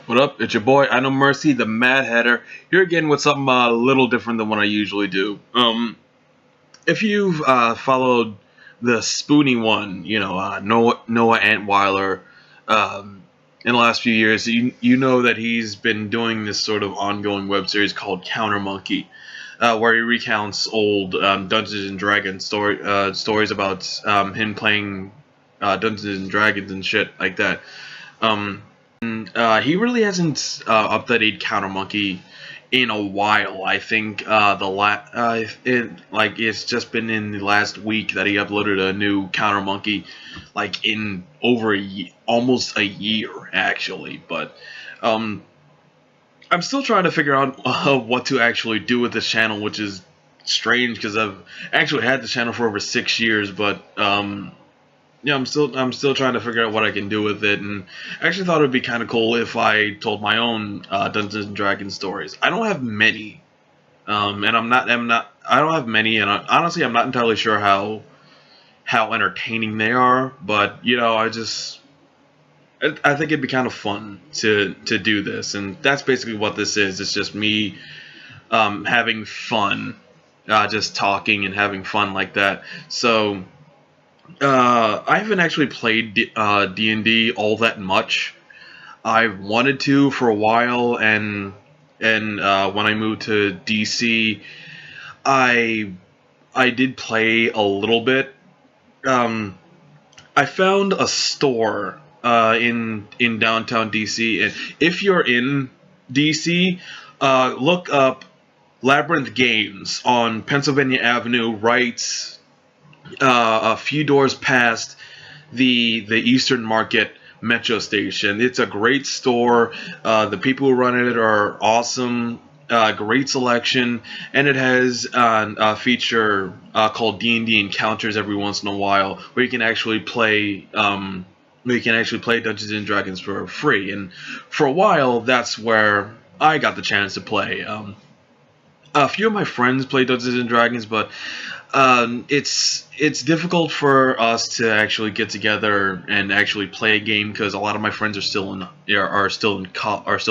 What up? It's your boy, I know Mercy, the Mad Hatter, here again with something a little different than what I usually do. If you've followed the Spoony one, Noah Antweiler, in the last few years, you know that he's been doing this sort of ongoing web series called Counter Monkey, where he recounts old Dungeons and Dragons stories about him playing Dungeons and Dragons and shit like that. He really hasn't updated Counter Monkey in a while. I think it's just been in the last week that he uploaded a new Counter Monkey, like in over almost a year actually. But I'm still trying to figure out what to actually do with this channel, which is strange because I've actually had the channel for over 6 years, but yeah, I'm still trying to figure out what I can do with it, and I actually thought it would be kind of cool if I told my own Dungeons and Dragons stories. I don't have many, and I don't have many, and honestly, I'm not entirely sure how entertaining they are. But I think it'd be kind of fun to do this, and that's basically what this is. It's just me having fun, just talking and having fun like that. So. I haven't actually played D&D all that much. I wanted to for a while, and when I moved to DC, I did play a little bit. I found a store in downtown DC, and if you're in DC, look up Labyrinth Games on Pennsylvania Avenue, right a few doors past the Eastern Market metro station. It's a great store. The people who run it are awesome. Great selection, and it has a feature called D&D Encounters every once in a while, where you can actually play Dungeons and Dragons for free. And for a while, that's where I got the chance to play. A few of my friends play Dungeons and Dragons, but it's difficult for us to actually get together and actually play a game because a lot of my friends are still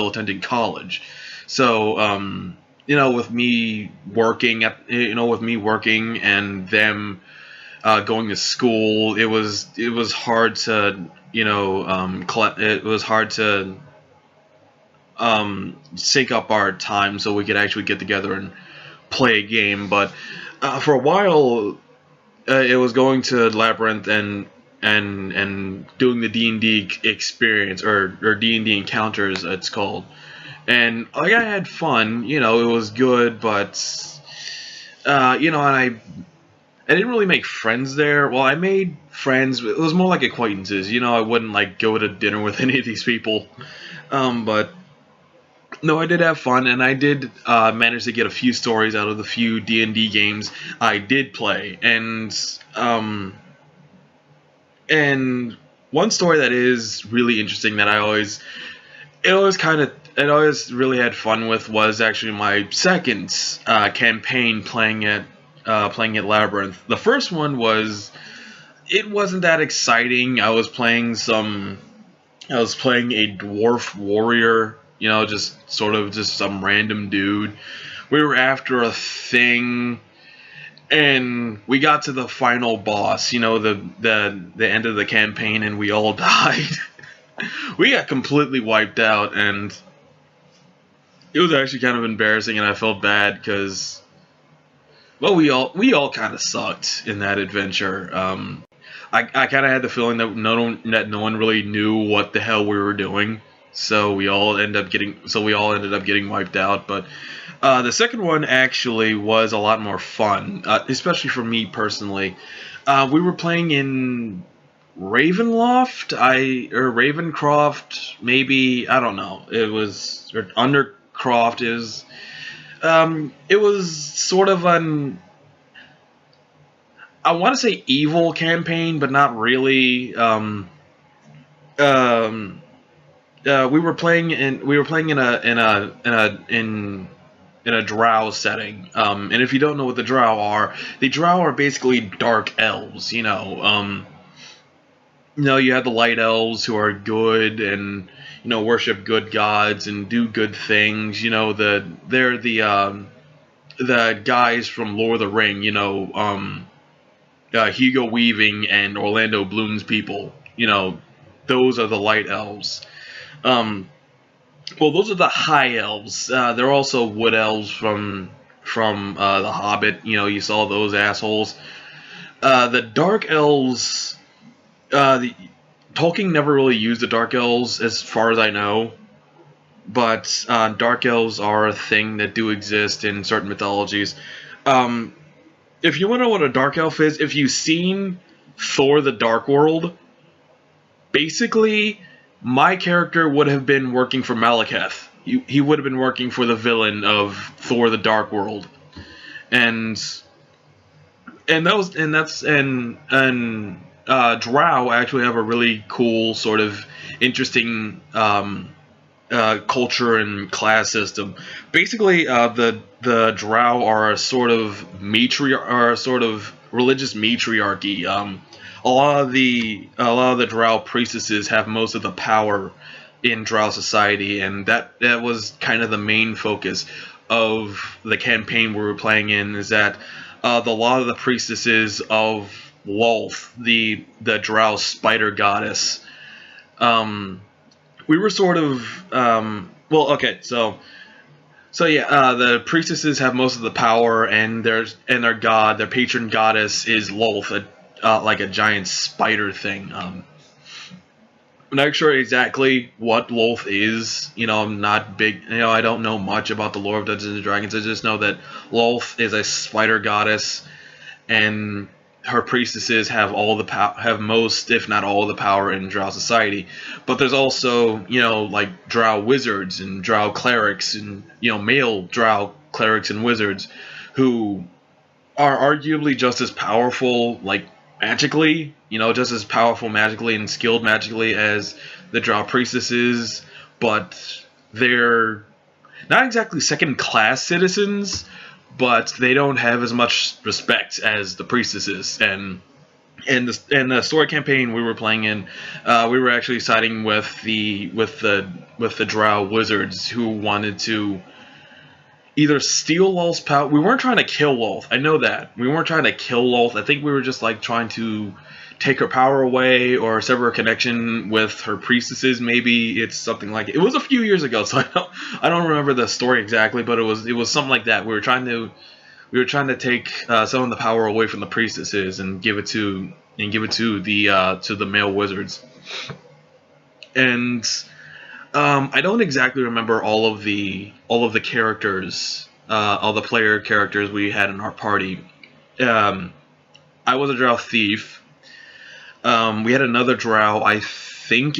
attending college. So with me working and them going to school, it was hard to sync up our time so we could actually get together and play a game. But for a while, it was going to Labyrinth and doing the D&D experience or D&D Encounters, it's called. And I had fun. It was good, but and I didn't really make friends there. Well, I made friends. It was more like acquaintances. I wouldn't go to dinner with any of these people. But no, I did have fun, and I did manage to get a few stories out of the few D&D games I did play. And one story that is really interesting that I always really had fun with was actually my second campaign playing at Labyrinth. The first one wasn't that exciting. I was playing a dwarf warrior. Just some random dude. We were after a thing, and we got to the final boss, the end of the campaign, and we all died. We got completely wiped out, and it was actually kind of embarrassing, and I felt bad because, well, we all kind of sucked in that adventure. I kind of had the feeling that no one really knew what the hell we were doing. So we all ended up getting wiped out. But the second one actually was a lot more fun, especially for me personally. We were playing in Ravencroft, maybe, I don't know. It was Undercroft. It was sort of I want to say evil campaign, but not really. We were playing in a Drow setting. And if you don't know what the Drow are basically dark elves. you have the light elves who are good and worship good gods and do good things. They're the guys from Lord of the Ring. Hugo Weaving and Orlando Bloom's people. Those are the light elves. Well, those are the high elves. They're also wood elves from The Hobbit. You saw those assholes. The dark elves. Tolkien never really used the dark elves, as far as I know. But dark elves are a thing that do exist in certain mythologies. If you want to know what a dark elf is, if you've seen Thor: The Dark World, basically, my character would have been working for Malekith. He would have been working for the villain of Thor: The Dark World, and Drow actually have a really cool, sort of interesting culture and class system. Basically, the Drow are a sort of religious matriarchy. A lot of the Drow priestesses have most of the power in Drow society, and that was kind of the main focus of the campaign we were playing in. Is that a lot of the priestesses of Lolth, the Drow spider goddess, we were sort of the priestesses have most of the power, and their patron goddess is Lolth, like a giant spider thing. I'm not sure exactly what Lolth is. I'm not big. I don't know much about the lore of Dungeons and Dragons. I just know that Lolth is a spider goddess, and her priestesses have have most, if not all, the power in Drow society. But there's also, like Drow wizards and Drow clerics and, male Drow clerics and wizards who are arguably just as powerful, like, magically, just as powerful magically and skilled magically as the Drow priestesses, but they're not exactly second-class citizens, but they don't have as much respect as the priestesses. And the story campaign we were playing in, we were actually siding with the Drow wizards who wanted to either steal Lolth's power. We weren't trying to kill Lolth. I know that. We weren't trying to kill Lolth. I think we were just like trying to take her power away or sever a connection with her priestesses. Maybe it's something like it was a few years ago, so I don't remember the story exactly, but it was something like that. We were trying to take some of the power away from the priestesses and give it to the male wizards. And I don't exactly remember all of the characters, all the player characters we had in our party. I was a Drow thief. We had another Drow. I think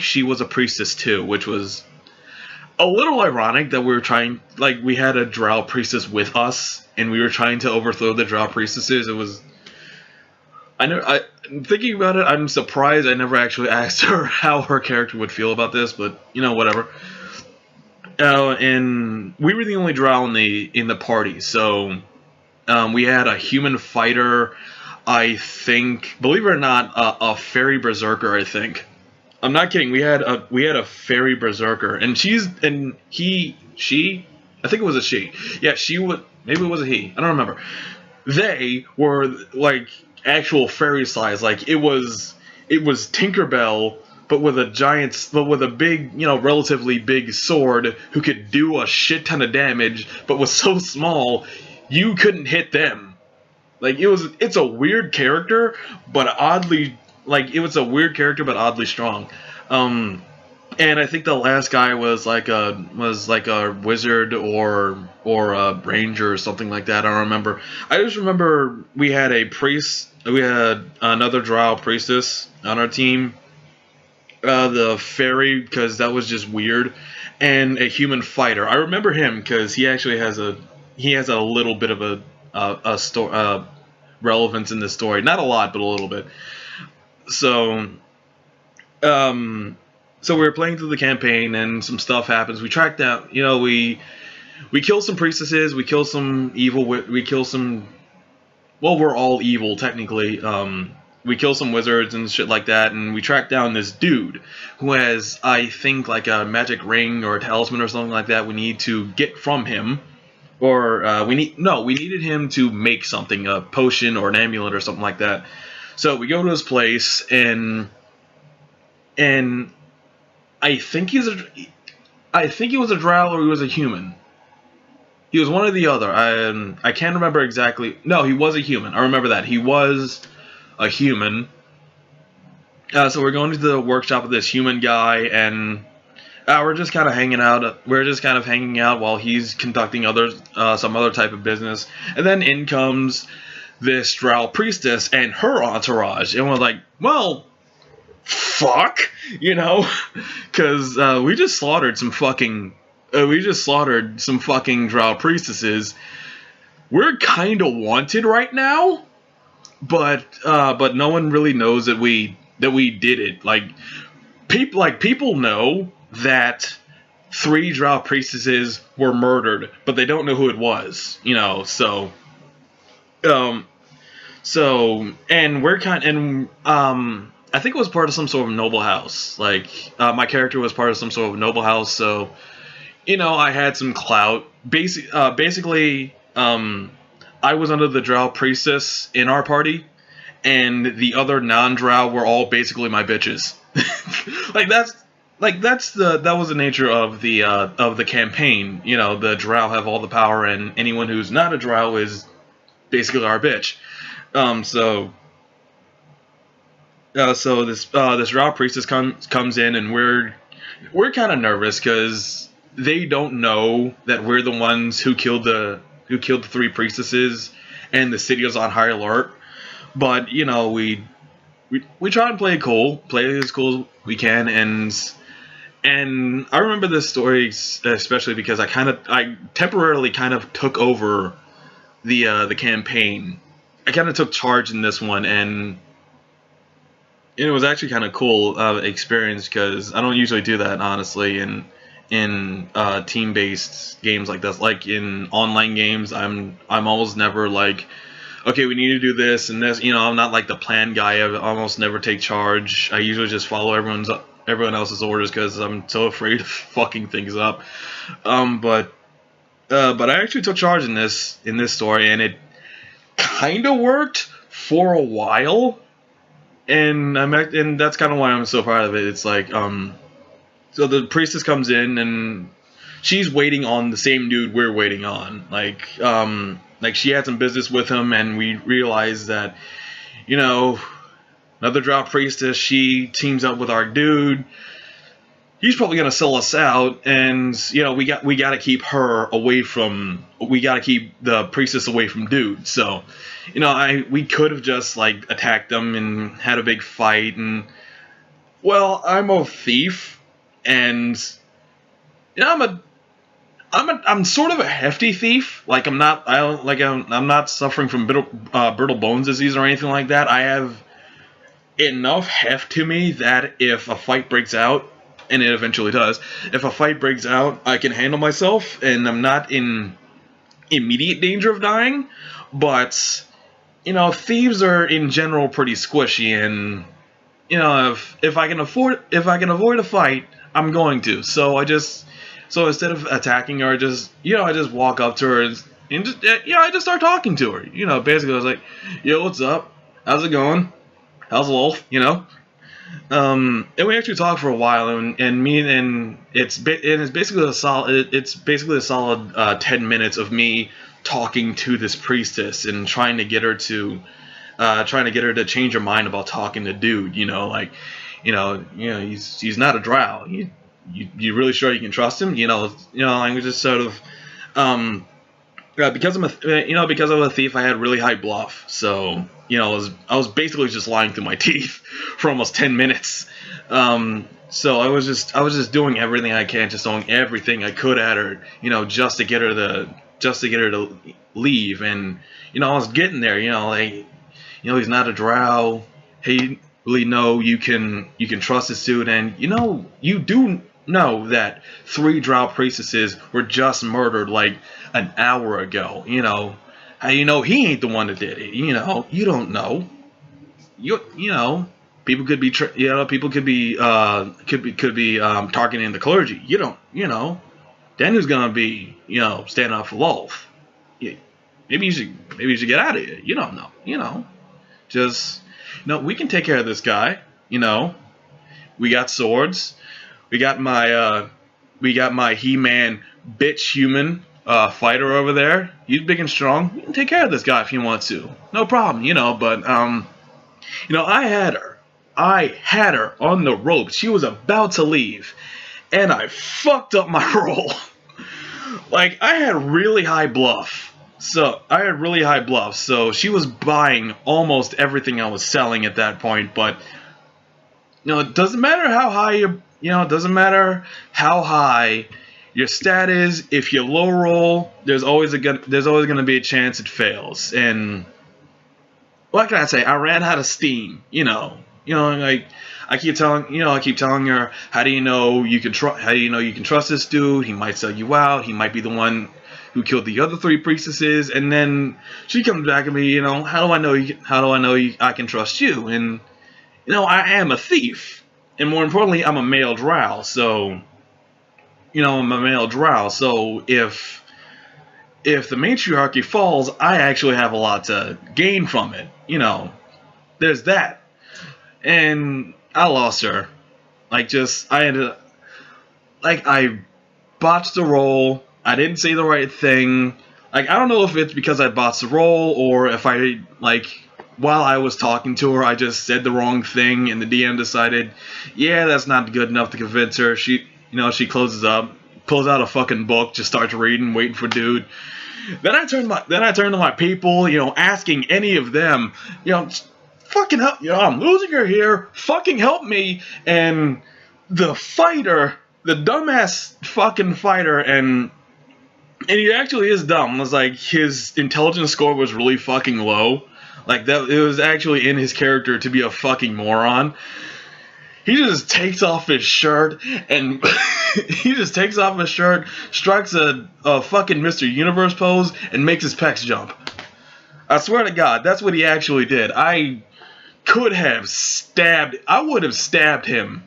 she was a priestess too, which was a little ironic that we had a Drow priestess with us, and we were trying to overthrow the Drow priestesses. It was. Thinking about it, I'm surprised I never actually asked her how her character would feel about this, but whatever. And we were the only Drow in the party, so we had a human fighter. I think, believe it or not, a fairy berserker. I think. I'm not kidding. We had a fairy berserker, and she. I think it was a she. Yeah, she would. Maybe it was a he. I don't remember. They were like actual fairy size. Like it was Tinkerbell, but with a big, relatively big sword who could do a shit ton of damage, but was so small you couldn't hit them. Like it's a weird character, but oddly strong. And I think the last guy was like a wizard or a ranger or something like that. I don't remember. I just remember we had another Drow priestess on our team, the fairy, because that was just weird, and a human fighter. I remember him because he actually has a little bit of a relevance in this story. Not a lot, but a little bit. So we were playing through the campaign, and some stuff happens. We tracked down, we kill some priestesses, we kill some evil, we kill some. Well, we're all evil technically. we kill some wizards and shit like that, and we track down this dude who has, I think, like a magic ring or a talisman or something like that. We need to get from him, or we needed him to make something, a potion or an amulet or something like that. So we go to his place, and I think he was a drow or he was a human. He was one or the other. I can't remember exactly. No, he was a human. I remember that. He was a human. So we're going to the workshop of this human guy, and we're just kind of hanging out. We're just kind of hanging out while he's conducting some other type of business. And then in comes this drow priestess and her entourage, and we're like, well, fuck, you know, because we just slaughtered some fucking drow priestesses. We're kind of wanted right now, but no one really knows that we did it. Like people know that 3 drow priestesses were murdered, but they don't know who it was, you know. So and we're I think it was part of some sort of noble house. Like, my character was part of some sort of noble house, so, you know, I had some clout. Basically, I was under the drow priestess in our party, and the other non-drow were all basically my bitches. That was the nature of the campaign. You know, the drow have all the power, and anyone who's not a drow is basically our bitch. So this drow priestess comes in, and we're kind of nervous because they don't know that we're the ones who killed the 3 priestesses, and the city is on high alert. But you know, we try and play as cool as we can, and I remember this story especially because I temporarily kind of took over the campaign. I kind of took charge in this one, and it was actually kind of cool experience because I don't usually do that, honestly, in team-based games like this. Like in online games, I'm almost never like, okay, we need to do this and this. You know, I'm not like the plan guy. I almost never take charge. I usually just follow everyone else's orders because I'm so afraid of fucking things up. But I actually took charge in this story, and it kind of worked for a while. And that's kind of why I'm so proud of it. It's like, so the priestess comes in, and she's waiting on the same dude we're waiting on. Like she had some business with him, and we realized that, you know, another drow priestess, she teams up with our dude. He's probably gonna sell us out, and you know, we gotta keep the priestess away from dude. So, you know, we could have just like attacked them and had a big fight, and well, I'm a thief, and you know, I'm sort of a hefty thief. Like I'm not suffering from brittle bone disease or anything like that. I have enough heft to me that if a fight breaks out, and it eventually does, if a fight breaks out, I can handle myself, and I'm not in immediate danger of dying. But you know, thieves are in general pretty squishy, and you know, if I can avoid a fight, I'm going to. So instead of attacking her, I just walk up to her and just I just start talking to her. You know, basically I was like, yo, what's up? How's it going? How's life? You know. And we actually talked for a while, and it's basically a solid 10 minutes of me talking to this priestess and trying to get her to change her mind about talking to dude. You know, like, he's not a drow. You really sure you can trust him? You know, like just sort of, because I'm a thief, I had really high bluff. So, you know, I was basically just lying through my teeth for almost 10 minutes. So I was just doing everything I can, just throwing everything I could at her, you know, just to get her to leave. And you know, I was getting there. You know, like, you know, he's not a drow. Hey, really know you can trust this dude, and you know, you do know that 3 drow priestesses were just murdered like an hour ago. You know, how you know he ain't the one that did it? You know, you don't know. you know, people could be people could be targeting the clergy. You don't, then who's gonna be, standing up for Lolth? Yeah, maybe you should get out of here. You don't know, just, we can take care of this guy. We got swords. We got my He-Man bitch human fighter over there. He's big and strong. We can take care of this guy if you want to. No problem, but I had her. I had her on the ropes. She was about to leave, and I fucked up my roll. Like, I had really high bluff. So she was buying almost everything I was selling at that point, but it doesn't matter how high it doesn't matter how high your stat is. If you low roll, there's always going to be a chance it fails. And what can I say? I ran out of steam. Like I keep telling her, how do you know you can trust this dude? He might sell you out. He might be the one who killed the other 3 priestesses. And then she comes back at me, how do I know I can trust you? And I am a thief, and more importantly, I'm a male Drow. So, I'm a male Drow. So if the matriarchy falls, I actually have a lot to gain from it. There's that. And I lost her. I botched the roll. I didn't say the right thing. I don't know if it's because I botched the roll or if while I was talking to her, I just said the wrong thing, and the DM decided, yeah, that's not good enough to convince her. She closes up, pulls out a fucking book, just starts reading, waiting for dude. Then I turned to my people, asking any of them, fucking help, I'm losing her here, fucking help me. And the fighter, the dumbass fucking fighter, and he actually is dumb. It was like his intelligence score was really fucking low. Like, that, it was actually in his character to be a fucking moron. He just takes off his shirt and strikes a fucking Mr. Universe pose, and makes his pecs jump. I swear to God, that's what he actually did. I would have stabbed him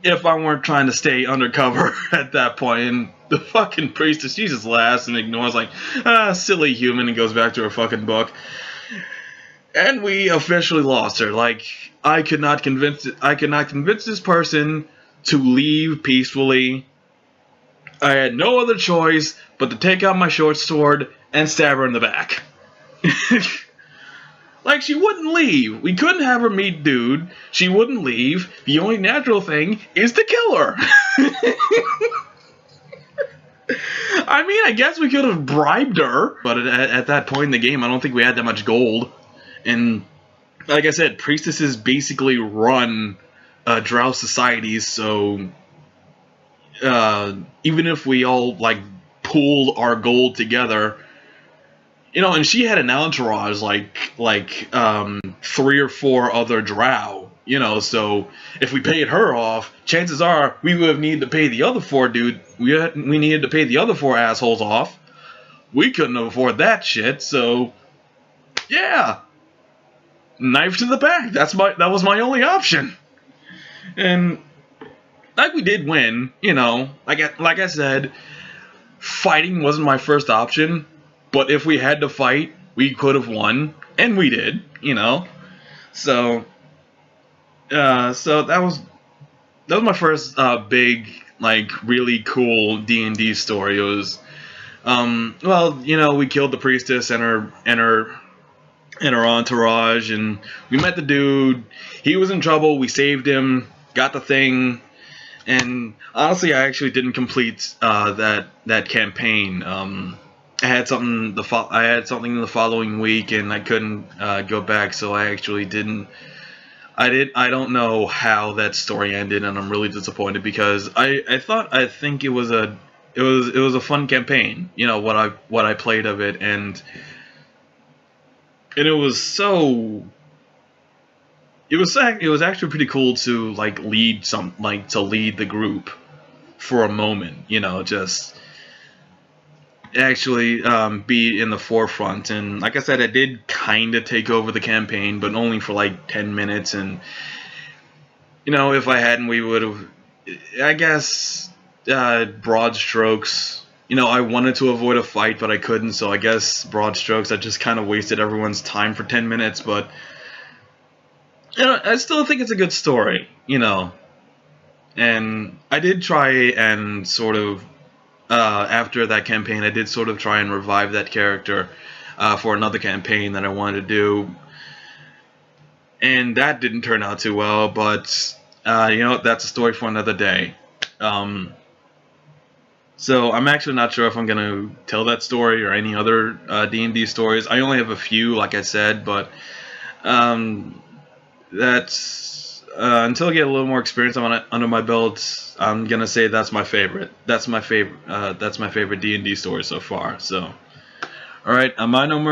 if I weren't trying to stay undercover at that point. And the fucking priestess, she just laughs and ignores, like, silly human, and goes back to her fucking book. And we officially lost her. Like, I could not convince this person to leave peacefully. I had no other choice but to take out my short sword and stab her in the back. Like, she wouldn't leave. We couldn't have her meet dude. She wouldn't leave. The only natural thing is to kill her. I mean, I guess we could have bribed her, but at that point in the game, I don't think we had that much gold. And like I said, priestesses basically run Drow societies, so even if we all pooled our gold together, and she had an entourage like 3 or 4 other Drow, so if we paid her off, chances are we would have needed to pay the other 4 dude. We needed to pay the other 4 assholes off. We couldn't afford that shit, so yeah. Knife to the back. That was my only option. And we did win, like I said, fighting wasn't my first option, but if we had to fight, we could have won, and we did, So that was my first big, really cool D&D story. It was we killed the priestess and her entourage, and we met the dude. He was in trouble. We saved him, got the thing, and honestly, I actually didn't complete that campaign. I had something the following week, and I couldn't go back, so I actually didn't. I don't know how that story ended, and I'm really disappointed because I think it was a fun campaign. What I played of it, and it was actually pretty cool to lead lead the group for a moment, actually be in the forefront. And like I said, I did kind of take over the campaign, but only for like 10 minutes. And if I hadn't, we would have, I guess, broad strokes. I wanted to avoid a fight, but I couldn't, so I guess broad strokes, I just kind of wasted everyone's time for 10 minutes, but I still think it's a good story, and I did try and sort of, after that campaign, I did sort of try and revive that character for another campaign that I wanted to do, and that didn't turn out too well, but, that's a story for another day. So I'm actually not sure if I'm going to tell that story or any other D&D stories. I only have a few, like I said, but that's until I get a little more experience under my belt, I'm going to say that's my favorite. That's my favorite D&D story so far. So, all right, I'm I No More.